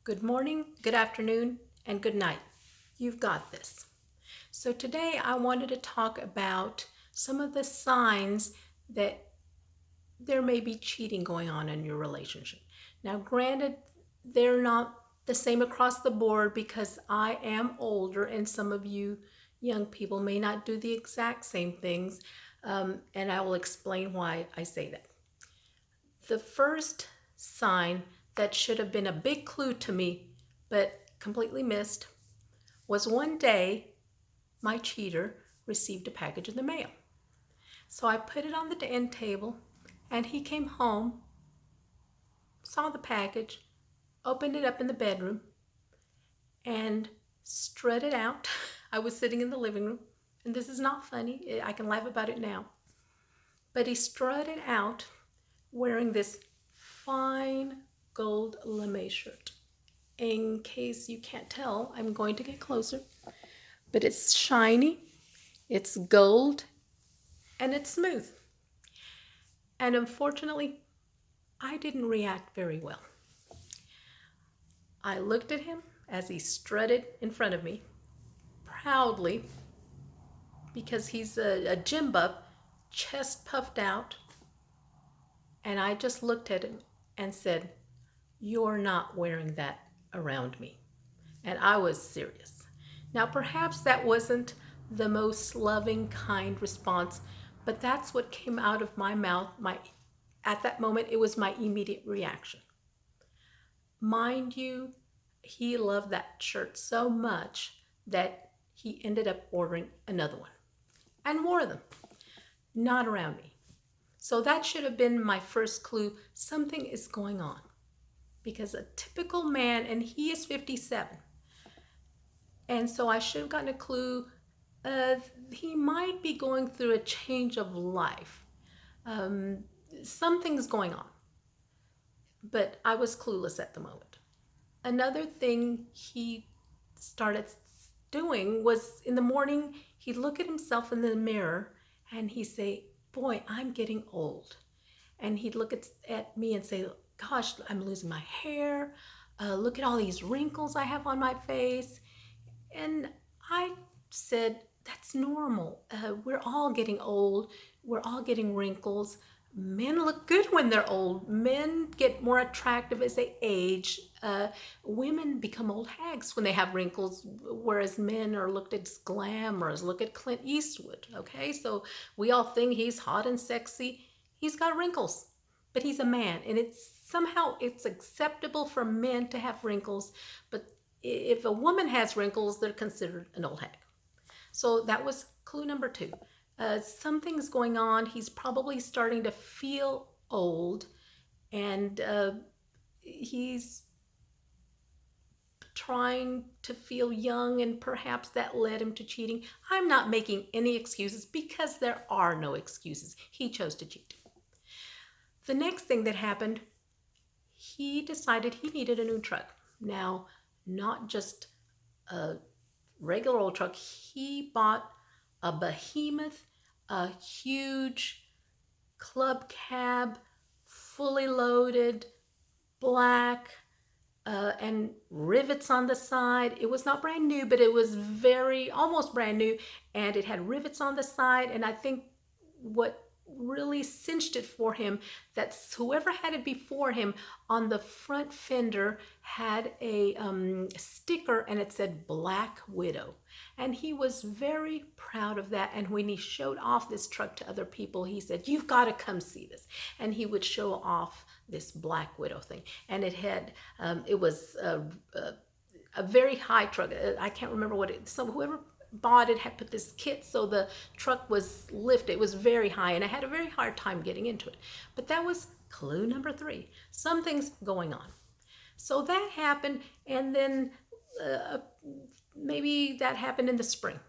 Good morning, good afternoon, and good night. You've got this. So today I wanted to talk about some of the signs that there may be cheating going on in your relationship. Now, granted, they're not the same across the board because I am older and some of you young people may not do the exact same things, and I will explain why I say that. The first sign that should have been a big clue to me, but completely missed, was one day my cheater received a package in the mail. So I put it on the end table, and he came home, saw the package, opened it up in the bedroom, and strutted out. I was sitting in the living room, and this is not funny. I can laugh about it now. But he strutted out wearing this fine gold lame shirt. In case you can't tell, I'm going to get closer. But it's shiny, it's gold, and it's smooth. And unfortunately, I didn't react very well. I looked at him as he strutted in front of me, proudly, because he's a gym buff, chest puffed out. And I just looked at him and said, "You're not wearing that around me." And I was serious. Now, perhaps that wasn't the most loving, kind response, but that's what came out of my mouth. At that moment, it was my immediate reaction. Mind you, he loved that shirt so much that he ended up ordering another one and wore them, not around me. So that should have been my first clue. Something is going on. Because a typical man, and he is 57, and so I should have gotten a clue. He might be going through a change of life. Something's going on, but I was clueless at the moment. Another thing he started doing was in the morning, he'd look at himself in the mirror and he'd say, "Boy, I'm getting old." And he'd look at me and say, "Gosh, I'm losing my hair. Look at all these wrinkles I have on my face." And I said, "That's normal. We're all getting old. We're all getting wrinkles. Men look good when they're old. Men get more attractive as they age. Women become old hags when they have wrinkles, whereas men are looked at as glamorous. Look at Clint Eastwood, okay? So we all think he's hot and sexy. He's got wrinkles, but he's a man, and it's acceptable for men to have wrinkles, but if a woman has wrinkles, they're considered an old hag. So that was clue number 2. Something's going on. He's probably starting to feel old, and he's trying to feel young, and perhaps that led him to cheating. I'm not making any excuses because there are no excuses. He chose to cheat. The next thing that happened, he decided he needed a new truck. Now, not just a regular old truck. He bought a behemoth, a huge club cab, fully loaded, black, and rivets on the side. It was not brand new, but it was almost brand new, and it had rivets on the side. And I think what really cinched it for him, that whoever had it before him, on the front fender had a sticker and it said Black Widow, and he was very proud of that. And when he showed off this truck to other people, he said, "You've got to come see this." And he would show off this Black Widow thing, and it was a very high truck. I can't remember what it, so whoever bought it had put this kit so the truck was lifted. It was very high, and I had a very hard time getting into it. But that was clue number 3. Something's going on. So that happened, and then maybe that happened in the spring.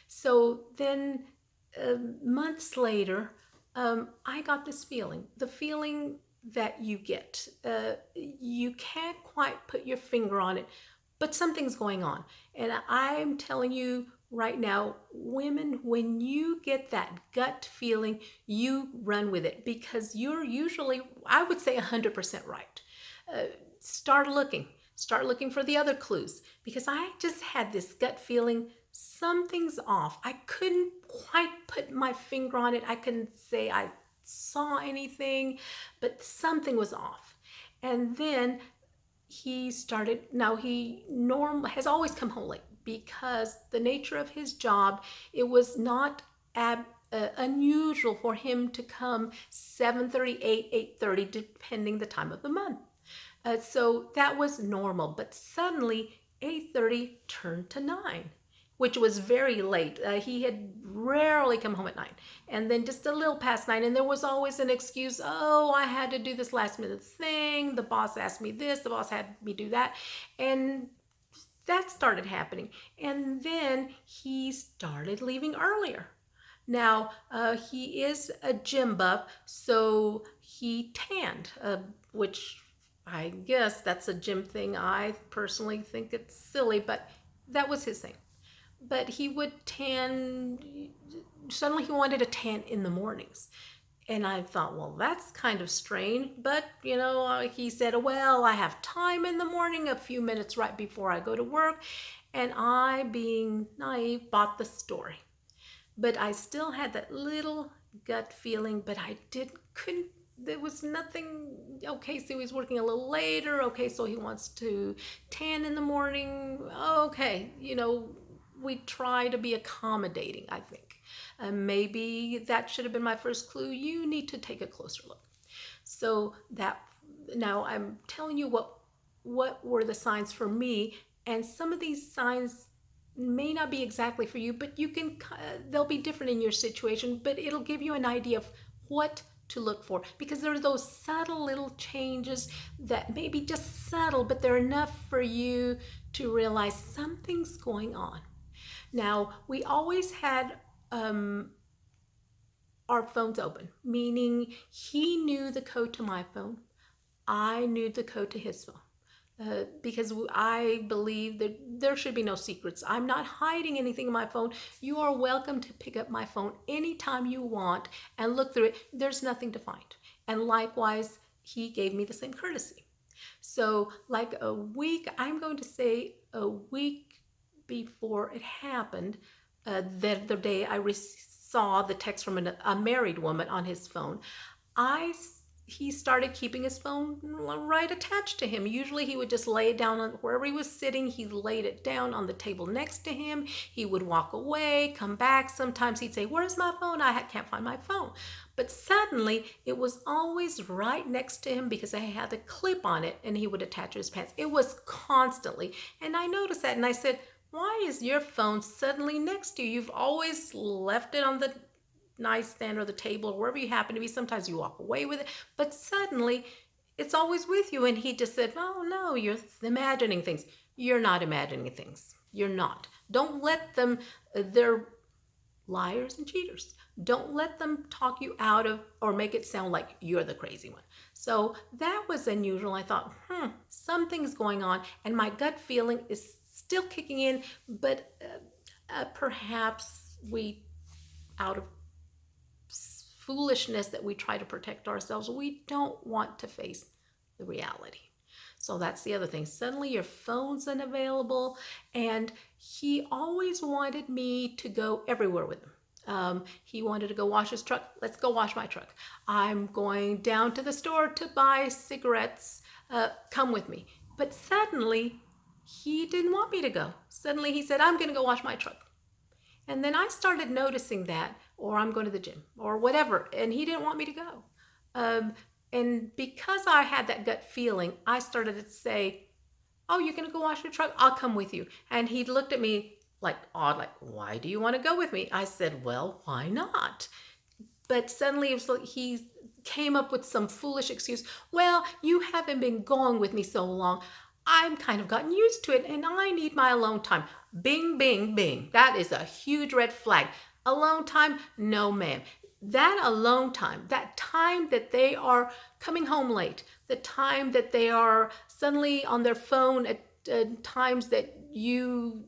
So then months later, I got this feeling, the feeling that you get. You can't quite put your finger on it, but something's going on. And I'm telling you right now, women, when you get that gut feeling, you run with it, because you're usually, I would say, 100% right. Start looking. Start looking for the other clues, because I just had this gut feeling something's off. I couldn't quite put my finger on it. I couldn't say I saw anything, but something was off. And then he has always come home late, because the nature of his job, it was not unusual for him to come 7:30, 8:30, depending the time of the month. So that was normal, but suddenly 8:30 turned to 9, which was very late. He had rarely come home at 9, and then just a little past 9, and there was always an excuse. Oh, I had to do this last minute thing. The boss asked me this. The boss had me do that, and that started happening. And then he started leaving earlier. Now, he is a gym buff, so he tanned, which I guess that's a gym thing. I personally think it's silly, but that was his thing. But he would tan, suddenly he wanted to tan in the mornings. And I thought, well, that's kind of strange. But, he said, well, I have time in the morning, a few minutes right before I go to work. And I, being naive, bought the story. But I still had that little gut feeling, but couldn't, there was nothing. Okay, so he's working a little later. Okay, so he wants to tan in the morning. Okay, we try to be accommodating, I think. Maybe that should have been my first clue. You need to take a closer look. So now I'm telling you what were the signs for me, and some of these signs may not be exactly for you, but they'll be different in your situation, but it'll give you an idea of what to look for, because there are those subtle little changes that may be just subtle, but they're enough for you to realize something's going on. Now, we always had our phones open, meaning he knew the code to my phone. I knew the code to his phone. Because I believe that there should be no secrets. I'm not hiding anything in my phone. You are welcome to pick up my phone anytime you want and look through it. There's nothing to find. And likewise, he gave me the same courtesy. So like I'm going to say a week before it happened, the day I saw the text from a married woman on his phone, he started keeping his phone right attached to him. Usually he would just lay it down on wherever he was sitting. He laid it down on the table next to him. He would walk away, come back. Sometimes he'd say, where's my phone? I can't find my phone. But suddenly it was always right next to him, because I had a clip on it, and he would attach to his pants. It was constantly. And I noticed that, and I said, why is your phone suddenly next to you? You've always left it on the nightstand or the table or wherever you happen to be. Sometimes you walk away with it, but suddenly it's always with you. And he just said, oh no, you're imagining things. You're not imagining things. You're not. Don't let them, they're liars and cheaters. Don't let them talk you out of or make it sound like you're the crazy one. So that was unusual. I thought, something's going on, and my gut feeling is still kicking in, but perhaps out of foolishness that we try to protect ourselves, we don't want to face the reality. So that's the other thing. Suddenly your phone's unavailable, and he always wanted me to go everywhere with him. He wanted to go wash his truck. Let's go wash my truck. I'm going down to the store to buy cigarettes. Come with me. But suddenly he didn't want me to go. Suddenly he said, I'm going to go wash my truck. And then I started noticing that, or I'm going to the gym, or whatever, and he didn't want me to go. And because I had that gut feeling, I started to say, oh, you're going to go wash your truck? I'll come with you. And he looked at me like odd, like, why do you want to go with me? I said, well, why not? But suddenly it was like he came up with some foolish excuse. Well, you haven't been going with me so long. I've kind of gotten used to it, and I need my alone time. Bing, bing, bing. That is a huge red flag. Alone time? No, ma'am. That alone time, that time that they are coming home late, the time that they are suddenly on their phone at times that you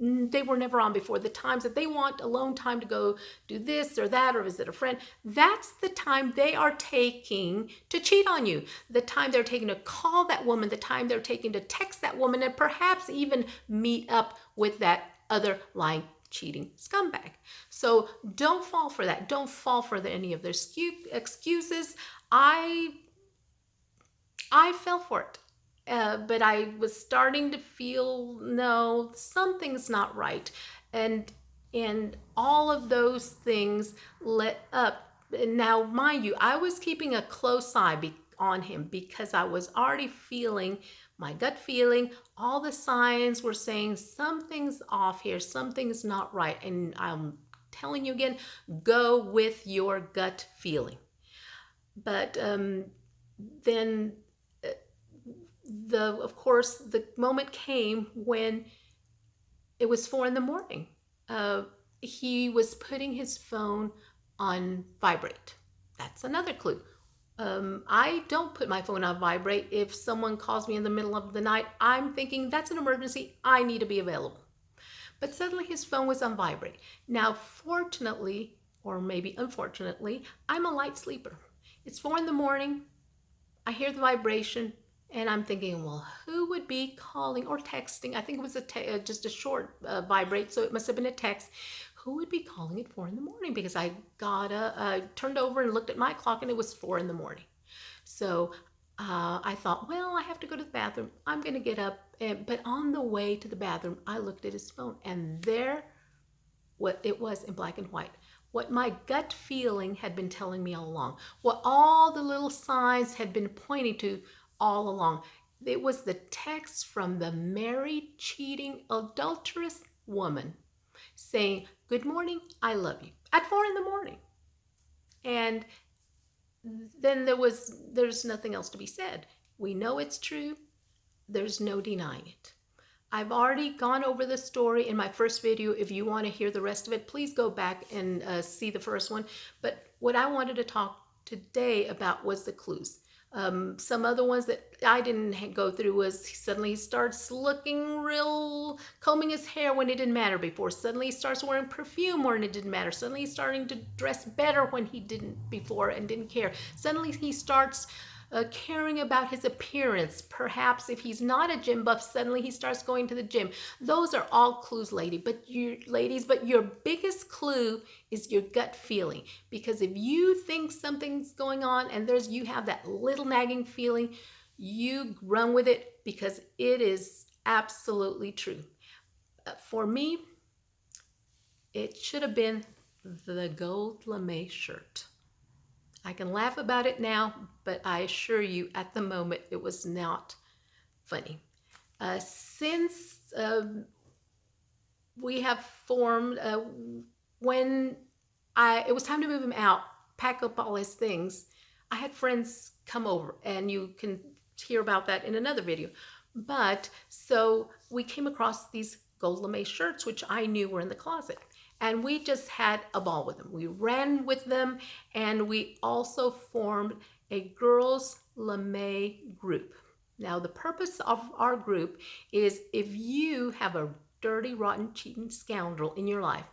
they were never on before. The times that they want alone time to go do this or that or visit a friend, that's the time they are taking to cheat on you. The time they're taking to call that woman, the time they're taking to text that woman, and perhaps even meet up with that other lying, cheating scumbag. So don't fall for that. Don't fall for any of their excuses. I fell for it. But I was starting to feel, no, something's not right. And all of those things let up. Now, mind you, I was keeping a close eye on him because I was already feeling my gut feeling. All the signs were saying something's off here, something's not right. And I'm telling you again, go with your gut feeling. But then of course, the moment came when it was 4 a.m. He was putting his phone on vibrate. That's another clue. I don't put my phone on vibrate. If someone calls me in the middle of the night, I'm thinking that's an emergency. I need to be available. But suddenly his phone was on vibrate. Now, fortunately, or maybe unfortunately, I'm a light sleeper. It's 4 a.m. I hear the vibration. And I'm thinking, well, who would be calling or texting? I think it was just a short vibrate, so it must have been a text. Who would be calling at 4 a.m? Because I turned over and looked at my clock, and it was 4 a.m. So I thought, well, I have to go to the bathroom. I'm going to get up. But on the way to the bathroom, I looked at his phone, and there, what it was in black and white. What my gut feeling had been telling me all along. What all the little signs had been pointing to all along. It was the text from the married, cheating, adulterous woman saying, "Good morning, I love you," at 4 a.m. And then there's nothing else to be said. We know it's true. There's no denying it. I've already gone over the story in my first video. If you want to hear the rest of it, please go back and see the first one. But what I wanted to talk today about was the clues. Some other ones that I didn't go through was suddenly he starts looking real, combing his hair when it didn't matter before. Suddenly he starts wearing perfume when it didn't matter. Suddenly he's starting to dress better when he didn't before and didn't care. Suddenly he starts caring about his appearance. Perhaps if he's not a gym buff, suddenly he starts going to the gym. Those are all clues, ladies, but your biggest clue is your gut feeling. Because if you think something's going on and you have that little nagging feeling, you run with it because it is absolutely true. For me, it should have been the gold lame shirt. I can laugh about it now, but I assure you at the moment it was not funny. Since we have formed, when it was time to move him out, pack up all his things, I had friends come over, and you can hear about that in another video. But so we came across these gold lame shirts, which I knew were in the closet. And we just had a ball with them. We ran with them, and we also formed a girls' lame group. Now, the purpose of our group is if you have a dirty, rotten, cheating scoundrel in your life,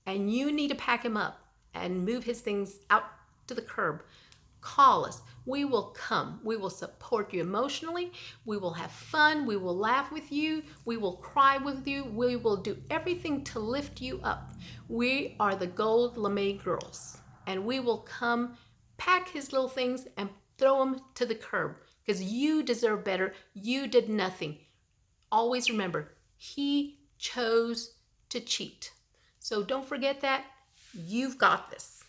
and you need to pack him up and move his things out to the curb, call us. We will come. We will support you emotionally. We will have fun. We will laugh with you. We will cry with you. We will do everything to lift you up. We are the Gold Lame Girls, and we will come pack his little things and throw them to the curb because you deserve better. You did nothing. Always remember, he chose to cheat. So don't forget that. You've got this.